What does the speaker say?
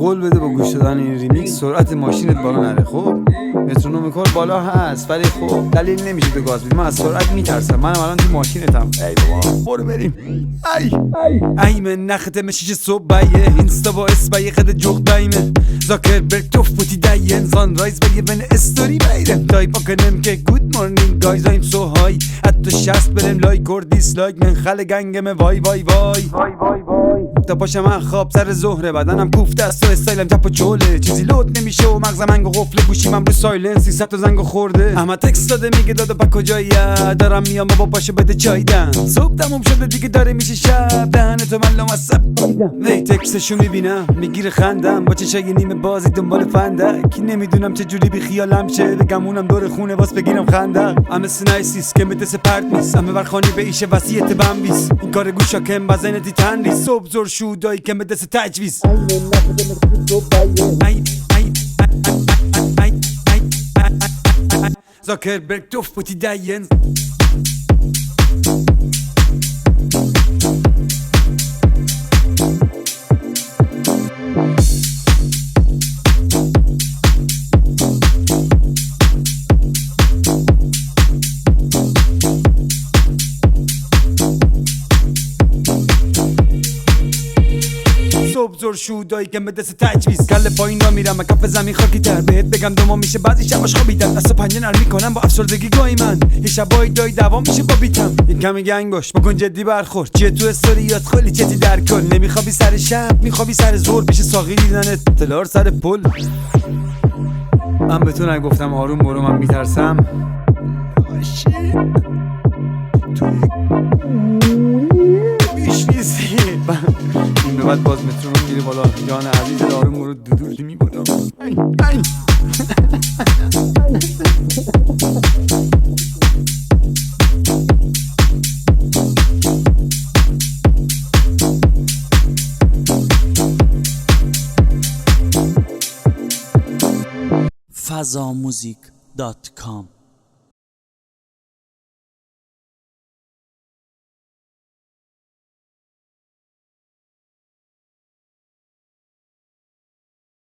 قول بده با گوش دادن این ریمیکس سرعت ماشینت بالا نره. خب مترونوم کار بالا هست ولی خب دلیل نمیشه تو گاز بدی. من از سرعت میترسم. منم الان تو ماشینتم. ای بابا برو بریم. ای من نخته مشیش صبح بایه اینستا با اسبای خد جوق دایمه زاکر برک توف بوتی داین زان رایز بایه بن استوری بایرم تایپ کنم که گود مورنینگ گایز ایم سو های حتی 60 برم لایک اور دیسلایک من خل گنگم وای وای وای تا پاشم من خواب سر ظهره بدنم کوفته است و استایلم چپ و چوله چیزی لود نمیشه و مغزم انگو قفله گوشیم رو سایلنس 300 تا زنگو خورده احمد تکست داده میگه دادا پا کجاییه دارم میام بابا پاشو بده چای دم صبح تموم شده دیگه داره میشه شب دهن تو من لامصب وی تکستشو میبینم میگیره خندم با چشای نیمه بازی دنبال فندک نمیدونم چه جوری بی خیالم شه بگمونم دور خونه واس بگیرم خندق ام سنایسیس که مدرسه پرت نیست ام برخانی به ایشه وصیت بمبیس این کار گوشا کم بزنه تندی صبح زور شودایی که مدرسه تجویز زاکر برک توف بوتی داین صبح زور شودایی که مدرسه تجویز کله پایین را میرم کف زمین خاکی تر بهت بگم دوما میشه بعضی شباش خوابیدن دست و پنجه نرم میکنم با افسردگی گاهی من یه شبای دای دوام میشه با بیتم این کمی گنگ باش بکن جدی برخورد چیه تو استوریات خیلی جدی در کل نمیخوابی سر شب میخوابی سر زور پیش ساقی دیدنت تلار سر پل من به تو نگفتم آروم برو من میترسم بیشویزی این به بعد باز مترونوم میره بالا جان عزیز آروم برو دودولی میبودم fazamuzik.com